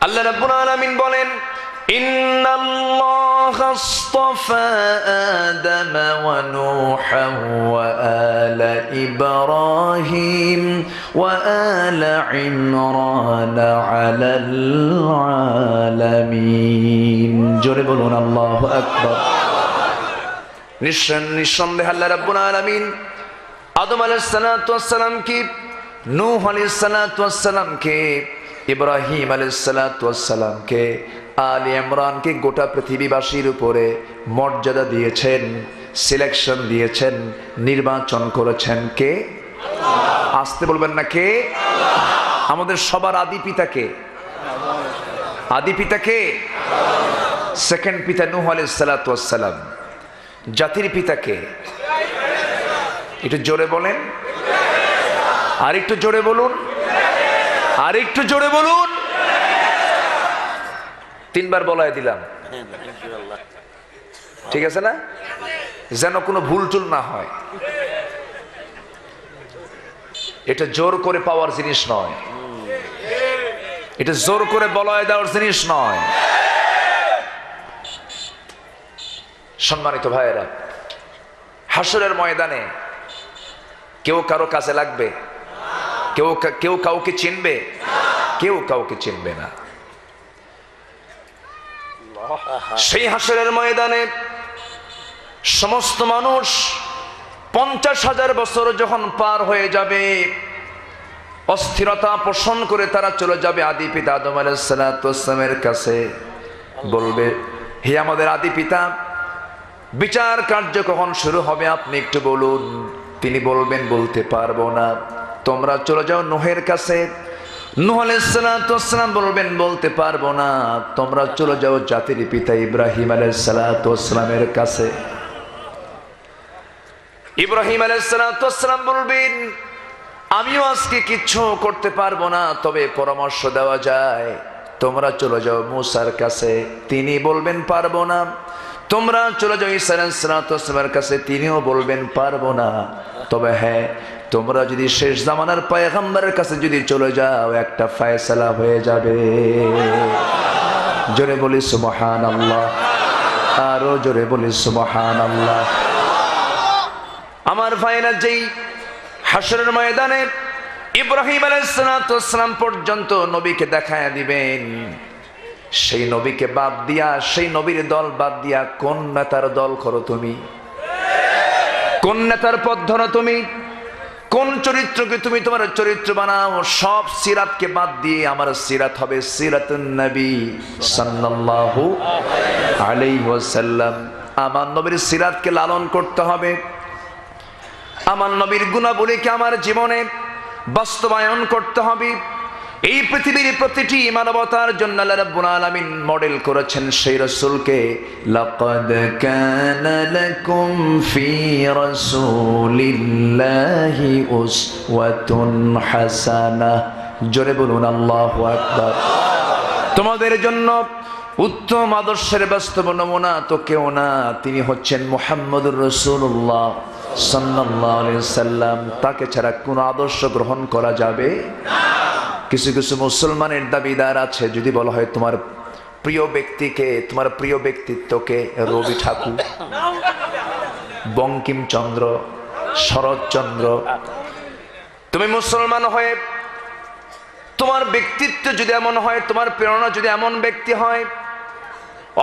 আল্লাহ রাব্বুল আলামিন বলেন, ইন্নাল্লাহা আসতাফা আদামা ওয়া নূহান ওয়া আলা ইব্রাহিম ওয়া আলা ইমরান আলাল আলামিন। জোরে বলুন আল্লাহু আকবার। নিঃসন্দেহে আল্লাহ রাব্বুল আলামিন আদম আলাইহিস সালাতু ওয়াস সালামকে, নূহ আলাইহিস সালাতু ওয়াস সালামকে, ইব্রাহিম আলাইহিস সালাতু ওয়াস সালামকে, আলী ইমরানকে গোটা পৃথিবীবাসীর উপরে মর্যাদা দিয়েছেন, সিলেকশন দিয়েছেন, নির্বাচন করেছেন কে? আল্লাহ। আসতে বলবেন না কে? আল্লাহ। আমাদের সবার আদি পিতা কে? আদি পিতা কে? সেকেন্ড পিতা নূহ আলাইহিস সালাতু ওয়াস সালাম। জাতির পিতা কে? একটু জোরে বলেন, আর একটু জোরে বলুন, আর একটু জোরে বলুন। তিনবার বলায় দিলাম, ঠিক আছে না? যেন কোনো ভুল টুল না হয়। এটা জোর করে পাওয়ার জিনিস নয়, এটা জোর করে বলায় দেওয়ার জিনিস নয়। সম্মানিত ভাইয়েরা, হাসরের ময়দানে কেউ কারো কাছে লাগবে? কেউ কাউকে চিনবে? কেউ কাউকে চিনবে না। সেই হাসরের ময়দানে সমস্ত মানুষ 50,000 বছর যখন পার হয়ে যাবে, অস্থিরতা পোষণ করে তারা চলে যাবে আদি পিতা আদম আলাইহিস সালাতু ওয়াস সালামের কাছে। বলবে, হে আমাদের আদি পিতা, বিচার কার্য কখন শুরু হবে আপনি একটু বলুন। তিনি বলবেন, বলতে পারবো না। তোমরা চলে যাও নূহের কাছে। নূহ আলাইহিস সালাতু ওয়াস সালাম বলবেন, বলতে পারবো না। তোমরা চলে যাও জাতির পিতা ইব্রাহিম আলাইহিস সালাতু ওয়াস সালামের কাছে। ইব্রাহিম আলাইহিস সালাতু ওয়াস সালাম বলবেন, আমিও আজকে কিচ্ছু করতে পারবো না, তবে পরামর্শ দেওয়া যায়। তোমরা চলে যাও মূসার কাছে। তিনি বলবেন, পারবো না। তোমরা চলে যাও ঈসা আলাইহিস সালাতু ওয়াস সালামের কাছে। তিনিও বলবেন, পারবো না। তবে হ্যাঁ, তোমরা যদি শেষ জামানার পয়গম্বরের কাছে যদি চলে যাও, একটা ফয়সালা হয়ে যাবে। জোরে বলি সুবহানাল্লাহ, আরো জোরে বলি সুবহানাল্লাহ। আমার ভাইরা, যেই হাসরের ময়দানে ইব্রাহিম আলাইহিস সালাতু ওয়াস সালাম পর্যন্ত নবীকে দেখায় দিবেন, সেই নবীকে বাদ দিয়া, সেই নবীর দল বাদ দিয়া কোন নেতার দল করো তুমি? কোন নেতার পথ ধরো তুমি? কোন চরিত্রকে তুমি তোমার চরিত্র বানাও? সব সিরাতকে বাদ দিয়ে আমার সিরাত হবে সিরাতুন নবী সাল্লাল্লাহু আলাইহি ওয়াসাল্লাম। আমার নবীর সিরাতকে লালন করতে হবে। আমার নবীর গুণাবলীকে আমার জীবনে বাস্তবায়ন করতে হবে। এই পৃথিবীর প্রতিটি মানবতার জন্য আল্লাহ রাব্বুল আলামিন মডেল করেছেন সেই রাসূলকে। লাকাদ কানা লাকুম ফি রাসূলিল্লাহি উসওয়াতুন হাসানাহ। জোরে বলুন আল্লাহু আকবার। তোমাদের জন্য উত্তম আদর্শের বাস্তব নমুনা তো কেউ না, তিনি হচ্ছেন মুহাম্মদুর রাসূলুল্লাহ সাল্লাল্লাহু আলাইহি ওয়াসাল্লাম। তাকে ছাড়া কোনো আদর্শ গ্রহণ করা যাবে না। কিছু কিছু মুসলমানের দাবিদার আছে, যদি বলা হয় তোমার প্রিয় ব্যক্তিকে, তোমার প্রিয় ব্যক্তিত্বকে, রবি ঠাকুর, বঙ্কিমচন্দ্র, শরৎচন্দ্র, তুমি মুসলমান হয়ে তোমার ব্যক্তিত্ব যদি এমন হয়, তোমার প্রেরণা যদি এমন ব্যক্তি হয়,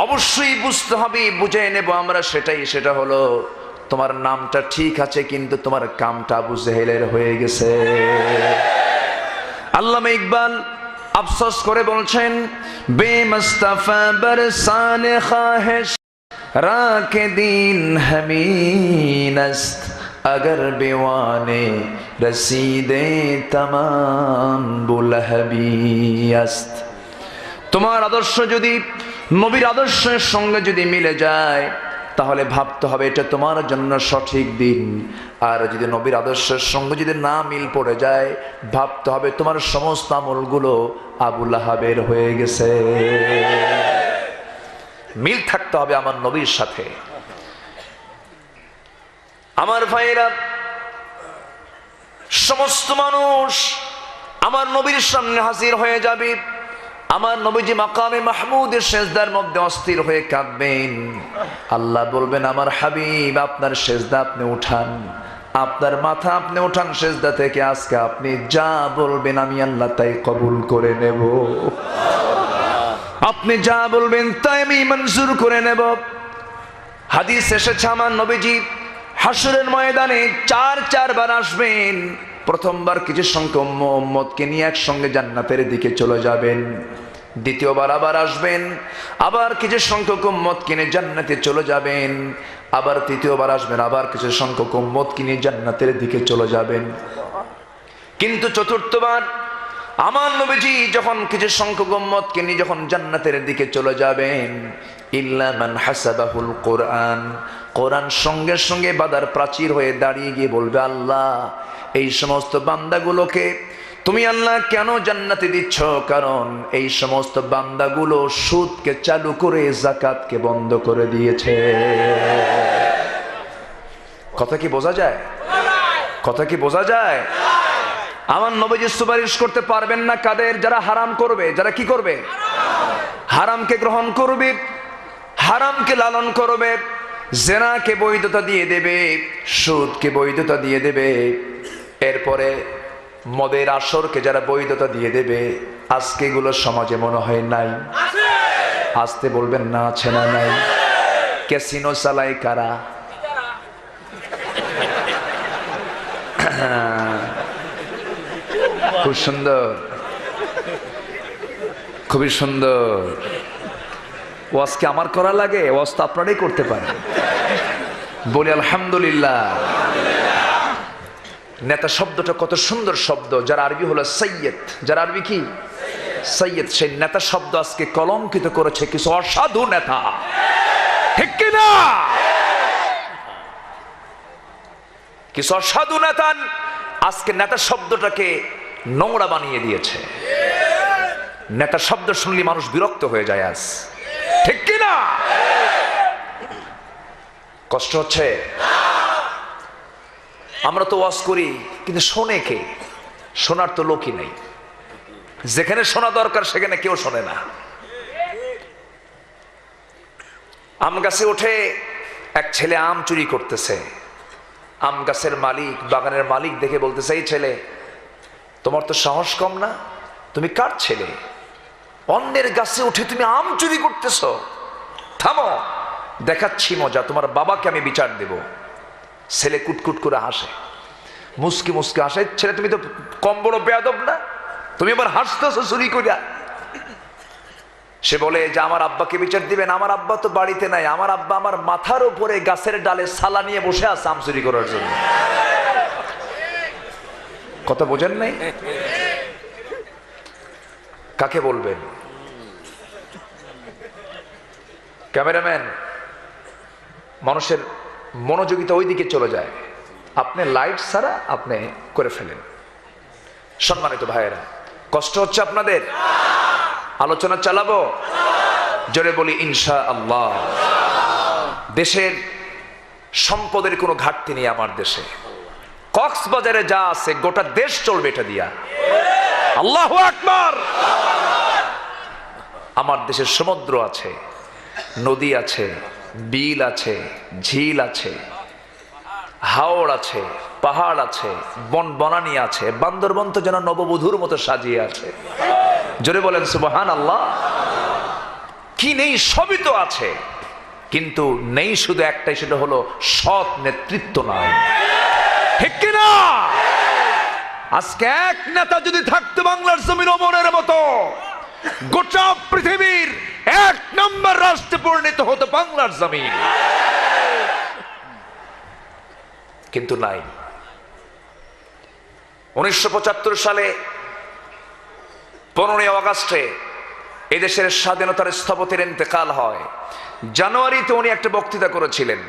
অবশ্যই বুঝতে হবে, বুঝে নেব আমরা সেটাই। সেটা হলো তোমার নামটা ঠিক আছে, কিন্তু তোমার কামটা আবু জেহেলের হয়ে গেছে। আল্লামা ইকবাল আফসোস করে বলছেন, বেমুস্তাফা বরসানে খাহিশ রাকে দিন হমিনস্ত, अगर बेवाने रसीदे तमाम बुलहबियस्त। তোমার আদর্শ যদি নবীর আদর্শের সঙ্গে যদি মিলে যায়, তাহলে ভাবতে হবে এটা তোমার জন্য সঠিক দিন। আর যদি নবীর আদর্শের সঙ্গে যদি না মিল পড়ে যায়, ভাবতে হবে তোমার সমস্ত আমলগুলো আবু লাহাবের হয়ে গেছে। মিল থাকতে হবে আমার নবীর সাথে। আমার ভাইয়েরা, সমস্ত মানুষ আমার নবীর সামনে হাজির হয়ে যাবে। আমার নবীজি মাকামে মাহমুদের সিজদার মধ্যে অস্থির হয়ে কাঁদবেন। আল্লাহ বলবেন, আমার হাবিব আপনার সিজদা আপনি উঠান, আপনার মাথা আপনি উঠান সিজদা থেকে, আজকে আপনি যা বলবেন আমি আল্লাহ তাই কবুল করে নেব। আপনি যা বলবেন তাই আমি মঞ্জুর করে নেব। হাদিস এসেছে আমার নবীজি হাসরের ময়দানে চারবার আসবেন। প্রথমবার কিছু সংখ্যক উম্মতকে নিয়ে একসঙ্গে জান্নাতের দিকে চলে যাবেন। দ্বিতীয়বার আবার আসবেন, আবার কিছু সংখ্যক উম্মতকে নিয়ে জান্নাতে চলে যাবেন। আবার তৃতীয়বার আসবেন, আবার কিছু সংখ্যক উম্মতকে নিয়ে জান্নাতের দিকে চলে যাবেন। কিন্তু চতুর্থবার আমার নবীজি যখন কিছু সংখ্যক উম্মতকে নিয়ে যখন জান্নাতের দিকে চলে যাবেন, ইল্লা মান হাসাবাহুল কোরআন, কোরআন সঙ্গে সঙ্গে বাধার প্রাচীর হয়ে দাঁড়িয়ে গিয়ে বলবে, আল্লাহ এই সমস্ত বান্দাগুলোকে তুমি আল্লাহ কেন জান্নাতে দিচ্ছ? কারণ এই সমস্ত বান্দাগুলো সুদকে চালু করে যাকাতকে বন্ধ করে দিয়েছে। কথা কি বোঝা যায়? কথা কি বোঝা যায়? আমার নবীজি সুপারিশ করতে পারবেন না কাদের? যারা হারাম করবে, যারা কি করবে? হারামকে গ্রহণ করবে, হারামকে লালন করবে, জেনাকে বৈধতা দিয়ে দেবে, সুদকে বৈধতা দিয়ে দেবে, এরপরে মদের আসরকে যারা বৈধতা দিয়ে দেবে। আজকে এগুলো সমাজে মনে হয় নাই? আসতে বলবেন না, আছে না নাই? ক্যাসিনো চালায় কারা? খুব সুন্দর, খুবই সুন্দর। ওয়াজ কি আমার করা লাগে? ওয়াজ তো আপনারাই করতে পারেন। বলি আলহামদুলিল্লাহ। নেতা শব্দটা কত সুন্দর শব্দ, যার আরবি হলো সৈয়দ। যার আরবি কি? সৈয়দ। সেই নেতা শব্দ আজকে কলঙ্কিত করেছে কিছু অসাধু নেতা, ঠিক কিনা? কিছু অসাধু নেতা আজকে নেতা শব্দটাকে নোংরা বানিয়ে দিয়েছে। নেতা শব্দ শুনলে মানুষ বিরক্ত হয়ে যায় আজ, ঠিক কিনা? কষ্ট হচ্ছে? আমরা তো ওয়াজ করি, কিন্তু শোনে কে? শোনার তো লোকই নেই। যেখানে শোনা দরকার সেখানে কেউ শোনে না। আম গাছে উঠে এক ছেলে আম চুরি করতেছে। আম গাছের মালিক, বাগানের মালিক দেখে বলতেছে, এই ছেলে, তোমার তো সাহস কম না? তুমি কার ছেলে? অন্যের গাছে উঠে তুমি আম চুরি করতেছ? থামো, দেখাচ্ছি মজা, তোমার বাবাকে আমি বিচার দেব। ছেলে কুটকুট করে হাসে, মুসকি মুসকি হাসে। ছেলে, তুমি তো কম বড় বেয়াদব না, তুমি আবার হাসতেছো চুরি করিয়া? সে বলে যে আমার আব্বাকে বিচার দিবেন। আমার আব্বা তো বাড়িতে নাই, আমার আব্বা আমার মাথার উপরে গাছের ডালে সালা নিয়ে বসে আছে আম চুরি করার জন্য। কথা বোঝেন নাই? কাকে বলবেন? ক্যামেরাম্যান, মানুষের মনোযোগিতা ওই দিকে চলে যায়, আপনি লাইট ছাড়া আপনি করে ফেলেন। সম্মানিত ভাইয়েরা, কষ্ট হচ্ছে আপনাদের? আলোচনা চালাবো? জোরে বলি ইনশাআল্লাহ। দেশের সম্পদের কোনো ঘাটতি নেই আমার দেশে। কক্সবাজারে যা আছে গোটা দেশ চলবে এটা দিয়া। আল্লাহু আকবার। আমার দেশের সমুদ্র আছে, নদী আছে, বিল আছে, ঝিল আছে, হাওড় আছে, পাহাড় আছে, বন বনানি আছে। বান্দরবন তো যেন নববধূর মতো সাজিয়ে আছে। জোরে বলেন সুবহানাল্লাহ। কি নেই? সবই তো আছে, কিন্তু নেই শুধু একটাই, সেটা হলো সৎ নেতৃত্ব নাই, ঠিক কিনা? আজকে এক নেতা যদি থাকতো বাংলার জমিন ওমরের মতো, গোটা পৃথিবীর এক নম্বর রাষ্ট্রে পরিণত হতো বাংলার জমিন, কিন্তু নাই। 1975 সালে 15 আগস্টে এদেশের স্বাধীনতার স্থপতির ইন্তেকাল হয়। জানুয়ারিতে উনি একটা বক্তৃতা করেছিলেন।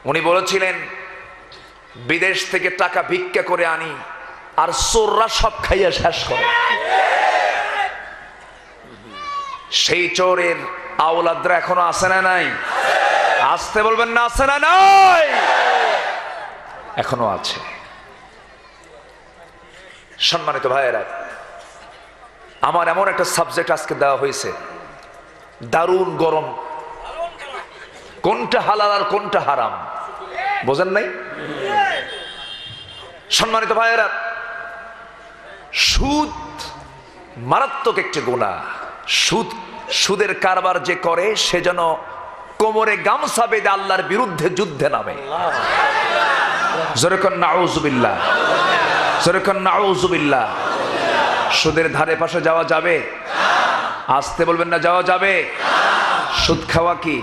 উনি বলেছিলেন, বিদেশ থেকে টাকা ভিক্ষা করে আনি আর চোররা সব খাইয়া শেষ করে। সেই চোরের আওলাদরা এখনো আছে না নাই? আসতে বলবেন না, আছে না নাই? এখনো আছে। সম্মানিত ভাইয়েরা, আমার এমন একটা সাবজেক্ট আজকে দেওয়া হয়েছে, দারুণ গরম, কোনটা হালাল আর কোনটা হারাম বোঝেন নাই? সম্মানিত ভাইয়েরা, সুদ মারাত্মক একটি গুনাহ। সুদের কারবার যে করে সে যেন কোমরে গামছা বেঁধে আল্লাহর বিরুদ্ধে যুদ্ধে নামে। জোরে কোন নাউযুবিল্লাহ, জোরে কোন নাউযুবিল্লাহ। সুদের ধারে পাশে যাওয়া যাবে? আসতে বলবেন না, যাওয়া যাবে? সুদ খাওয়া কি?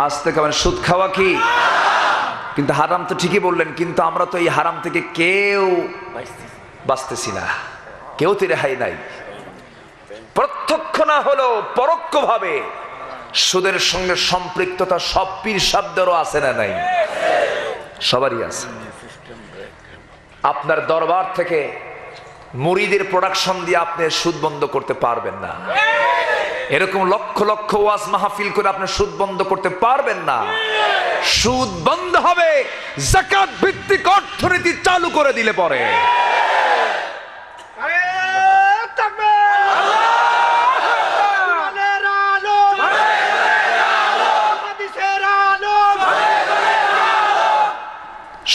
আসতে খাবেন, সুদ খাওয়া কি? কিন্তু হারাম তো ঠিকই বললেন, কিন্তু আমরা তো এই হারাম থেকে কেউ বাঁচতেছি না, কেউ তো রেহাই নাই। প্রত্যক্ষ না হলেও পরোক্ষভাবে সুদের সঙ্গে সম্পৃক্ততা সব পীর সাহেবদেরও আছে না নাই? সবারই আছে। আপনার দরবার থেকে মুরিদের প্রোডাকশন দিয়ে আপনি সুদ বন্ধ করতে পারবেন না। এরকম লক্ষ লক্ষ ওয়াজ মাহফিল করে আপনি সুদ বন্ধ করতে পারবেন না। সুদ বন্ধ হবে যাকাত ভিত্তিক অর্থনীতি চালু করে দিলে পরে।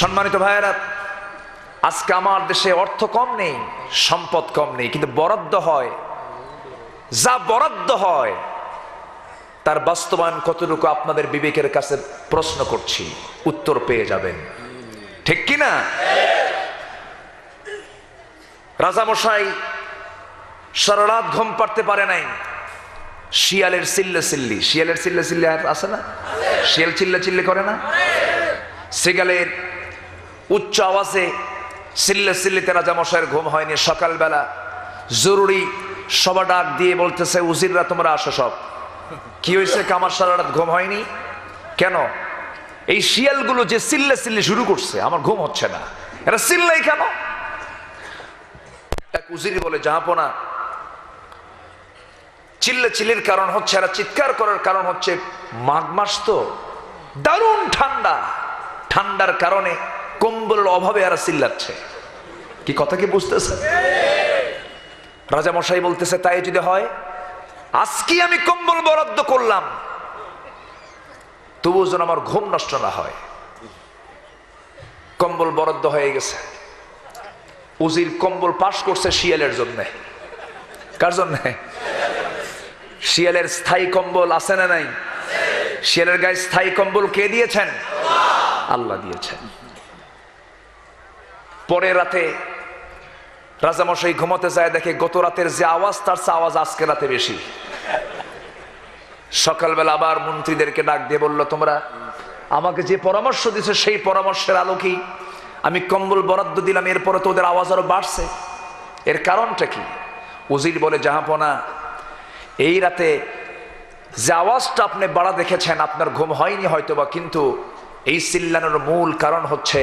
সম্মানিত ভাইয়েরা, আজকে আমার দেশে অর্থ কম নেই, সম্পদ কম নেই, কিন্তু বরাদ্দ হয়, যা বরাদ্দ হয় তার বাস্তবায়ন কতটুকু আপনাদের বিবেকের কাছে প্রশ্ন করছি, উত্তর পেয়ে যাবেন, ঠিক কিনা? রাজামশাই সারা রাত ঘুম পাড়তে পারে নাই, শিয়ালের চিল্লে চিল্লি, শিয়ালের চিল্লে চিল্লি আর আছে না? শিয়াল চিল্লে চিল্লি করে না? সিগালের উচ্চ আওয়াজে চিল্লে চিল্লিতে রাজামশাইয়ের ঘুম হয়নি। সকালবেলা জরুরি সভা ডাক দিয়ে বলতেছে, উজিররা তোমরা আসো সব। কি হয়েছে? আমার সারা রাত ঘুম হয়নি কেন? এই শিয়ালগুলো যে চিল্লে চিল্লি শুরু করছে, আমার ঘুম হচ্ছে না, এরা চিল্লাই কেন? এক উজিরি বলে, জাহাপনা, চিল্লে চিল্লির কারণ হচ্ছে, এরা চিৎকার করার কারণ হচ্ছে মাঘ মাস তো দারুণ ঠান্ডা, ঠান্ডার কারণে কম্বলের অভাবে এরা চিল্লাচ্ছে। কি কথা কি বুঝতেছে? রাজামশাই বলতেছে, তাই যদি হয় আজকে আমি কম্বল বরাদ্দ করলাম, তবুও যেন আমার ঘুম নষ্ট না হয়। কম্বল বরাদ্দ হয়ে গেছে। উজির কম্বল পাস করছে শিয়ালের জন্য। কার জন্য? শিয়ালের স্থায়ী কম্বল আছে না নাই? শিয়ালের গায়ে স্থায়ী কম্বল কে দিয়েছেন? আল্লাহ দিয়েছেন। পরের রাতে রাজামশাই ঘুমাতে যায়, দেখে গত রাতের যে আওয়াজ তার চেয়ে আওয়াজ আজকে রাতে বেশি। সকালবেলা আবার মন্ত্রীদেরকে ডাক দিয়ে বলল, তোমরা আমাকে যে পরামর্শ দিছো সেই পরামর্শের আলোকেই আমি কম্বল বরাদ্দ দিলাম, এরপরে তো ওদের আওয়াজ আরো বাড়ছে, এর কারণটা কি? উজির বলে, জাহাপনা, এই রাতে যে আওয়াজটা আপনি বাড়া দেখেছেন, আপনার ঘুম হয়নি হয়তোবা, কিন্তু এই চিল্লানোর মূল কারণ হচ্ছে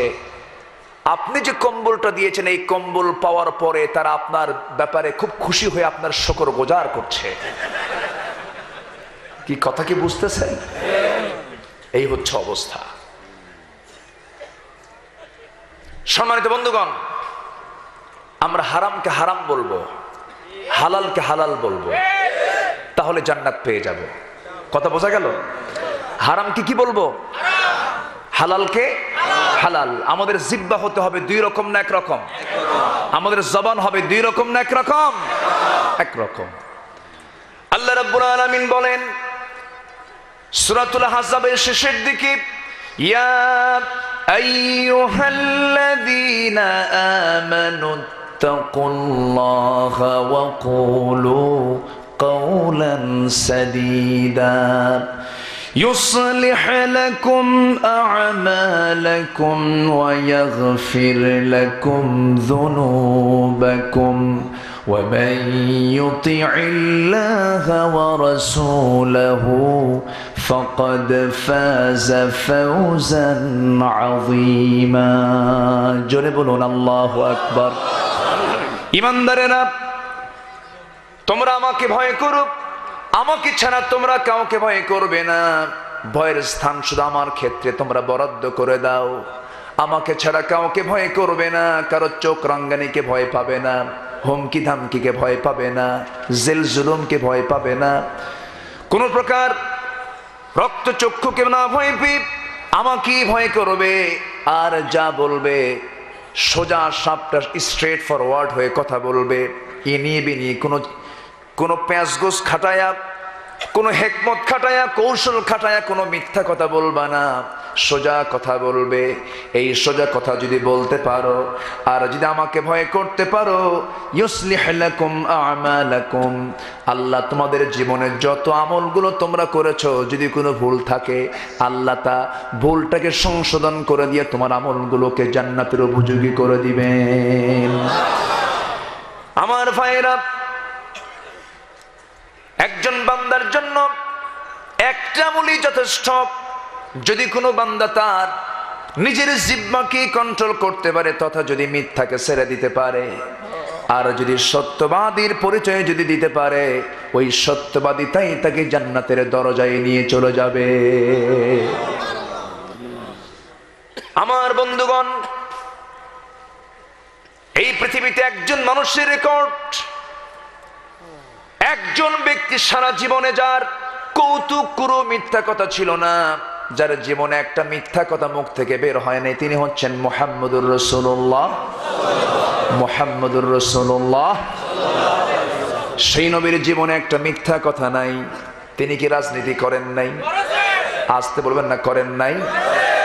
আপনি যে কম্বলটা দিয়েছেন, এই কম্বল পাওয়ার পরে তারা আপনার ব্যাপারে খুব খুশি হয়ে আপনার শুকরগুজার করছে। কি কথা কি বুঝতেছেন? এই হচ্ছে অবস্থা। সম্মানিত বন্ধুগণ, আমরা হারামকে হারাম বলবো, হালালকে হালাল বলবো, তাহলে জান্নাত পেয়ে যাব। কথা বোঝা গেল? হারামকে কি বলবো? হালালকে হালাল। আমাদের জিহ্বা হতে হবে দুই রকম না এক রকম? আমাদের জবান হবে দুই রকম না এক রকম? এক রকম। আল্লাহ রাব্বুল আলামিন বলেন সূরাতুল আহজাবের শেষের দিকে, ইয়া আইয়ুহাল্লাযীনা আমানু তাকুল্লাহা ওয়া কুলু কাওলান সাদীদা يصلح لكم أعمالكم ويغفر لكم ذنوبكم ومن يطع الله ورسوله فقد فاز فوزا عظيما জোরে বলুন আল্লাহু আকবার। ঈমানদারেরা, তোমরা আমাকে ভয় করো, আমাকে ছাড়া তোমরা কাউকে ভয় করবে না। ভয়ের স্থান শুধু আমার ক্ষেত্রে তোমরা বরাদ্দ করে দাও। আমাকে ছাড়া কাউকে ভয় করবে না, কারো চোখ রাঙ্গানিকে ভয় পাবে না। হুমকি ধামকিকে ভয় পাবে না, জেল জুলুমকে ভয় পাবে না, কোন প্রকার রক্তচক্ষুকে না ভয় পেয়ে আমাকেই ভয় করবে। আর যা বলবে সোজা সাপটা স্ট্রেট ফরওয়ার্ড হয়ে কথা বলবে। এ নিয়ে বেনিয়ে কোনো প্যাঁচগোছ খাটায়া, কোনো হেকমত খাটায়া, কৌশল খাটায়া কোনো মিথ্যা কথা বলবা না, সোজা কথা বলবে। এই সোজা কথা যদি বলতে পারো আর যদি আমাকে ভয় করতে পারো, ইউসলিহ লাকুম আমালাকুম, আল্লাহ তোমাদের জীবনের যত আমলগুলো তোমরা করেছো যদি কোনো ভুল থাকে আল্লাহ তা ভুলটাকে সংশোধন করে দিয়ে তোমার আমলগুলোকে জান্নাতের উপযোগী করে দিবেন। আমার ভাইরা, একজন বান্দার জন্য একটা আমলই যথেষ্ট। যদি কোনো বান্দা তার নিজের জিহ্বাকে কন্ট্রোল করতে পারে তথা যদি মিথ্যাকে ছেড়ে দিতে পারে আর যদি সত্যবাদীর পরিচয় যদি দিতে পারে, ওই সত্যবাদী তাই তাকে জান্নাতের দরজায় নিয়ে চলে যাবে। আমার বন্ধুগণ, এই পৃথিবীতে একজন মানুষের রেকর্ড, একজন ব্যক্তি সারা জীবনে যার কৌতুক কোনো মিথ্যা কথা ছিল না, যার জীবনে একটা মিথ্যা কথা মুখ থেকে বের হয় নাই, তিনি হচ্ছেন মুহাম্মদুর রাসূলুল্লাহ। মুহাম্মদুর রাসূলুল্লাহ, সেই নবীর জীবনে একটা মিথ্যা কথা নাই। তিনি কি রাজনীতি করেন নাই? আসতে বলবেন না, করেন নাই।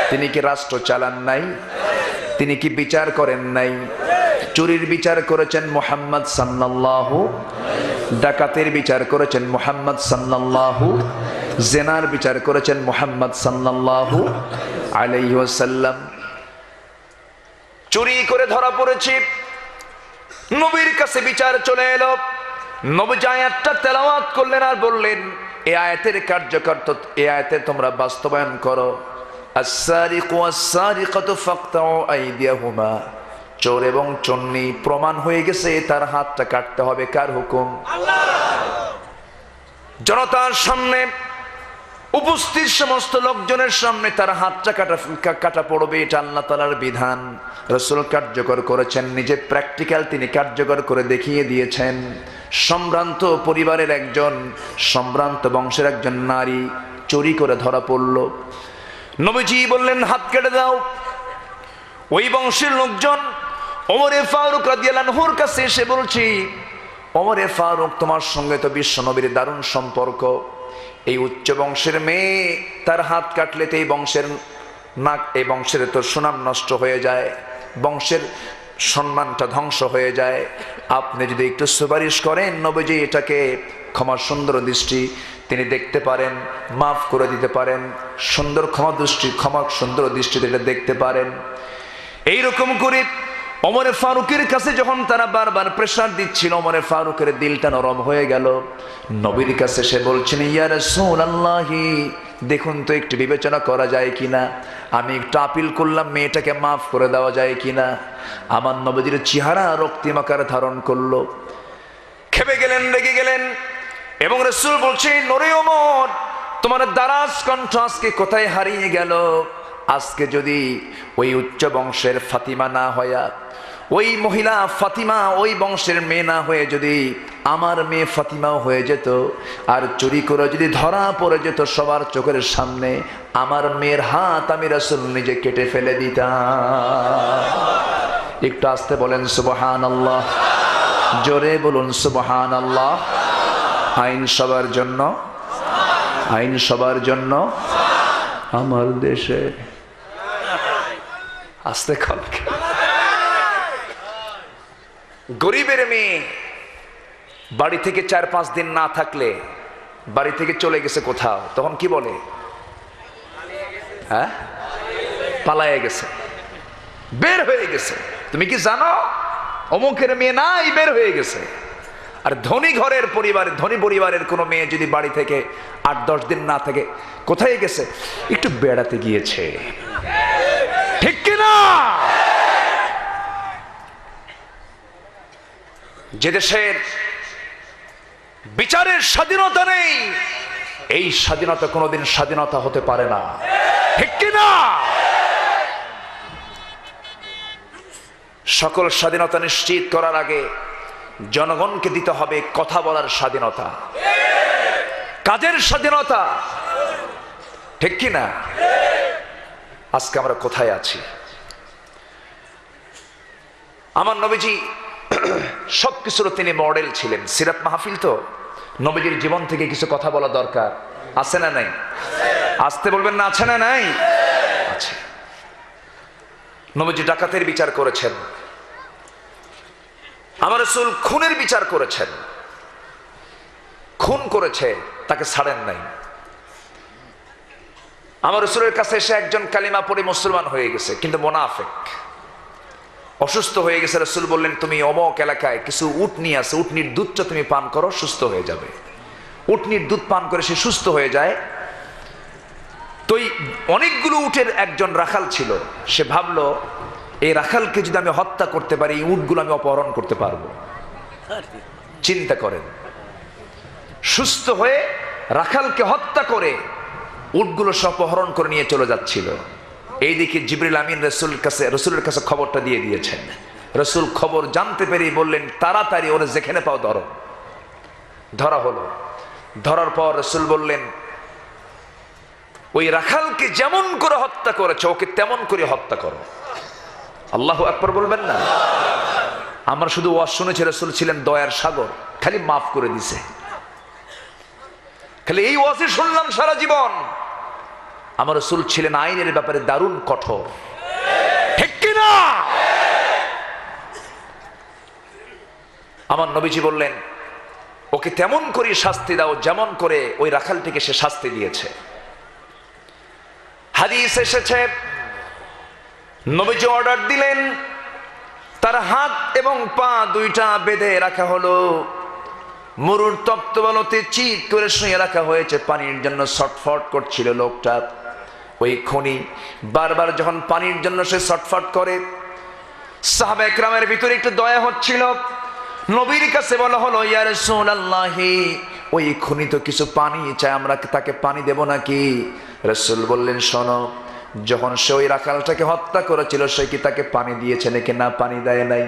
তিনি কি রাষ্ট্র চালান নাই? তিনি কি বিচার করেন নাই? চুরির বিচার করেছেন মুহাম্মদ সাল্লাল্লাহু, ডাকাতের বিচার করেছেন মুহাম্মদ সাল্লাল্লাহু, জেনার বিচার করেছেন মুহাম্মদ সাল্লাল্লাহু আলাইহি ওয়াসাল্লাম। চুরি করে ধরা পড়েছি, নবীর কাছে বিচার চলে এলো। নবী আয়াতটা তেলাওয়াত করলেন আর বললেন, এই আয়াতের কার্যকর, এই আয়াতের তোমরা বাস্তবায়ন করো। আস-সারিকু ওয়াস-সারিকাতু ফাকতাউ আইদিয়াহুমা, চোর এবং চন্নি প্রমাণ হয়ে গেছে, তার হাতটা কাটতে হবে। কার হুকুম? জনতার সামনে উপস্থিত সমস্ত লোকজনের সামনে তার হাতটা কাটা পড়বে, এটা আল্লাহ তাআলার বিধান। রাসূল কার্যকর করেছেন, নিজে প্র্যাকটিক্যাল তিনি কার্যকর করে দেখিয়ে দিয়েছেন। সম্ভ্রান্ত পরিবারের একজন, সম্ভ্রান্ত বংশের একজন নারী চুরি করে ধরা পড়ল। নবীজি বললেন, হাত কেটে দাও। ওই বংশের লোকজন ওমরে ফারুক রাদিয়াল্লাহু আনহুর কাছে এসে বলছি, ওমরে ফারুক, তোমার সঙ্গে তো বিশ্ব নবীর দারুণ সম্পর্ক, এই উচ্চ বংশের মেয়ে, তার হাত কাটলে তো এই বংশের নাক, এই বংশের তো সুনাম নষ্ট হয়ে যায়, বংশের সম্মানটা ধ্বংস হয়ে যায়। আপনি যদি একটু সুপারিশ করেন, নবীজি এটাকে ক্ষমা সুন্দর দৃষ্টি তিনি দেখতে পারেন, মাফ করে দিতে পারেন, সুন্দর ক্ষমা সুন্দর দৃষ্টিতে এটা দেখতে পারেন। এইরকম করে ওমরে ফারুকের কাছে যখন তারা বারবার প্রেসার দিচ্ছিল, ওমরে ফারুকের দিলটা নরম হয়ে গেল। নবীর কাছে সে বলছেন, ইয়া রাসূলুল্লাহ, দেখুন তো একটু বিবেচনা করা যায় কিনা, আমি একটু আপিল করলাম, মেয়েটাকে মাফ করে দেওয়া যায় কিনা। আমার নবীর চেহারা রক্তিমাকার ধারণ করলো, খেপে গেলেন, রেগে গেলেন। এবং রাসূল বলছেন, নরে ওমর, তোমার দারাজ কণ্ঠ আজকে কোথায় হারিয়ে গেল? আজকে যদি ওই উচ্চ বংশের ফাতিমা না হইয়া, ওই মহিলা ফাতিমা ওই বংশের মেয়ে না হয়ে যদি আমার মেয়ে ফাতিমাও হয়ে যেত, আর চুরি করে যদি ধরা পড়ে যেত সবার চোখের সামনে, আমার মেয়ের হাত আমি রাসূল নিজে কেটে ফেলে দিতাম। একটু আস্তে বলেন সুবহানাল্লাহ, জোরে বলুন সুবহানাল্লাহ। আইন সবার জন্য, আইন সবার জন্য। আমার দেশে আস্তে কলকে গরিবের মেয়ে বাড়ি থেকে 4-5 দিন না থাকলে, বাড়ি থেকে চলে গেছে কোথাও, তখন কি বলে? হ্যাঁ, পালায়ে গেছে, বের হয়ে গেছে। তুমি কি জানো অমুকের মেয়ে নাই, বের হয়ে গেছে। আর ধনী ঘরের পরিবার, ধনী পরিবারের কোনো মেয়ে যদি বাড়ি থেকে 8-10 দিন না থাকে, কোথায় গেছে? একটু বেড়াতে গিয়েছে, ঠিক কিনা? যে দেশের বিচারের স্বাধীনতা নেই, এই স্বাধীনতা কোনোদিন স্বাধীনতা হতে পারে না, ঠিক কিনা? সকল স্বাধীনতা নিশ্চিত করার আগে জনগণকে দিতে হবে কথা বলার স্বাধীনতা, কাজের স্বাধীনতা, ঠিক কি না? আজকে আমরা কোথায় আছি? আমার নবীজি সবকিছুর তিনি মডেল ছিলেন। সিরাত মাহফিল তো, নবীজির জীবন থেকে কিছু কথা বলা দরকার, আছে না নাই? আসতে বলবেন না, আছে না নাই? আছে। নবীজি ডাকাতের বিচার করেছেন, আমার রাসূল খুনের বিচার করেছেন। খুন করেছে, তাকে ছাড়েন নাই। আমার রাসূলের কাছে এসে একজন কালিমা পড়ে মুসলমান হয়ে গেছে, কিন্তু মুনাফিক, অসুস্থ হয়ে গেছে। রাসূল বললেন, তুমি অমক এলাকায় কিছু উট নিয়ে আছে, উটনির দুধটা তুমি পান করো, সুস্থ হয়ে যাবে। উটনির দুধ পান করে সে সুস্থ হয়ে যায়। তো অনেকগুলো উটের একজন রাখাল ছিল, সে ভাবলো এই রাখালকে যদি আমি হত্যা করতে পারি, এই উটগুলো আমি অপহরণ করতে পারবো। চিন্তা করেন, সুস্থ হয়ে রাখালকে হত্যা করে উটগুলো সব অপহরণ করে নিয়ে চলে যাচ্ছিল। এইদিকে জিবরিল আমিন রসুলের কাছে খবরটা দিয়ে দিয়েছেন। রসুল খবর জানতে পেরে বললেন, তাড়াতাড়ি ওরা যেখানে পাও ধরো। ধরা হলো। ধরার পর রসুল বললেন, ওই রাখালকে যেমন করে হত্যা করেছে ওকে তেমন করে হত্যা করো। আল্লাহু আকবার বলবেন না? আমরা শুধু ওয়াজ শুনেছি, রসুল ছিলেন দয়ার সাগর, খালি মাফ করে দিছে। খালি এই ওয়াজই শুনলাম সারা জীবন। আমার রাসূল ছিলেন আইনের ব্যাপারে দারুণ কঠোর, ঠিক কিনা? আমার নবীজি বললেন, ওকে তেমন করে শাস্তি দাও যেমন করে ওই রাখালটিকে সে শাস্তি দিয়েছে। হাদিস এসেছে, নবীজি অর্ডার দিলেন, তার হাত এবং পা দুইটা বেঁধে রাখা হলো, মরুর তপ্ত বালুতে চিৎ করে শুয়ে রাখা হয়েছে। পানির জন্য ছটফট করছিল লোকটা। ওই খনি বারবার যখন পানির জন্য সে ছটফট করে, সাহাবা একরামের ভিতরে একটু দয়া হচ্ছিল। নবীর কাছে বলা হলো, ইয়া রাসূলুল্লাহ, ওই খনি তো কিছু পানি চায়, আমরা তাকে পানি দেব নাকি? রাসূল বললেন, শোনো, যখন সে ওই রাখালটাকে হত্যা করেছিল সে কি তাকে পানি দিয়েছে নাকি না পানি দেয় নাই?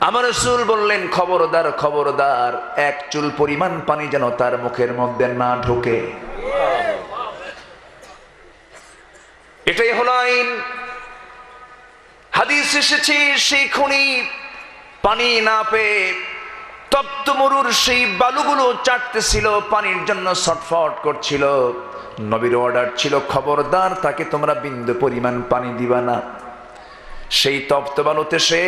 আমার রাসূল বললেন, খবরদার খবরদার, এক চুল পরিমাণ পানি যেন তার মুখের মধ্যে না ঢোকে। এটাই হলো আইন। হাদিস এসেছে, সেই খনি পানি না পেয়ে তপ্ত মরুর সেই বালুগুলো চাটতেছিল, পানির জন্য ছটফট করছিল। নবীর অর্ডার ছিল, খবরদার তাকে তোমরা বিন্দু পরিমাণ পানি দিবা না। সেই তপ্ত বালুতে সে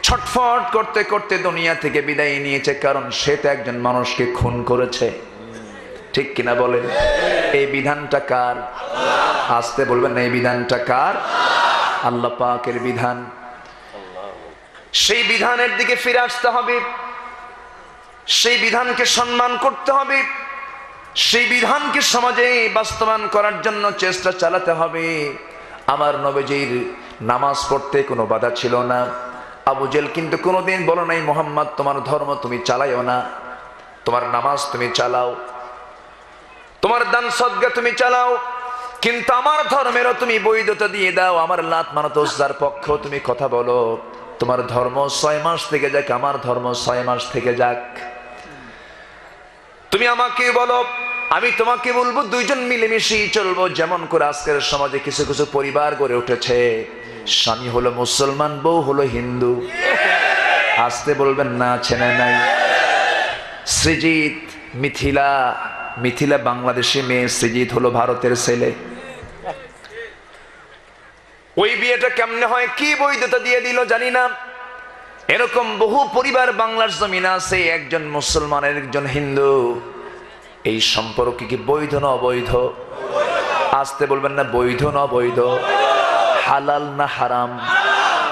ছটফট করতে করতে দুনিয়া থেকে বিদায় নিয়েছে, কারণ সে তো একজন মানুষকে খুন করেছে, ঠিক কিনা বলেন? এই বিধানটা কার? আসতে বলবেন না, এই বিধানটা কার? আল্লাহ পাকের বিধান। সেই বিধানের দিকে ফিরে আসতে হবে, সেই বিধানকে সম্মান করতে হবে, সেই বিধানকে সমাজে বাস্তবায়ন করার জন্য চেষ্টা চালাতে হবে। আমার নবীজির নামাজ পড়তে কোনো বাধা ছিল না। আবু জেল কিন্তু কোনোদিন বলো নাই, মুহাম্মদ তোমার ধর্ম তুমি চালাইও না, তোমার নামাজ তুমি চালাও, তোমার দান সদকা তুমি চালাও, কিন্তু আমার ধর্মেরও তুমি বৈধতা দিয়ে দাও। আমার লাত মানত উজ্জার পক্ষ তুমি কথা বলো, তোমার ধর্ম 6 মাস থেকে যাক, আমার ধর্ম 6 মাস থেকে যাক। তুমি আমাকে বলো, আমি তোমাকে বলবো, দুইজন মিলেমিশেই চলবো। যেমন করে আজকের সমাজে কিছু কিছু পরিবার গড়ে উঠেছে, স্বামী হলো মুসলমান, বউ হলো হিন্দু। আসতে বলবেন না, আছে না নাই? সৃজিত মিথিলা বাংলাদেশি মেয়ে, সৃজিত হলো ভারতের ছেলে। ওই বিয়েটা কেমনে হয়, কি বৈধতা দিয়ে দিল জানি না। এরকম বহু পরিবার বাংলার জমিনে আছে, একজন মুসলমান একজন হিন্দু। এই সম্পর্ক কি বৈধ না অবৈধ? আসতে বলবেন না, বৈধ না অবৈধ? হালাল না হারাম?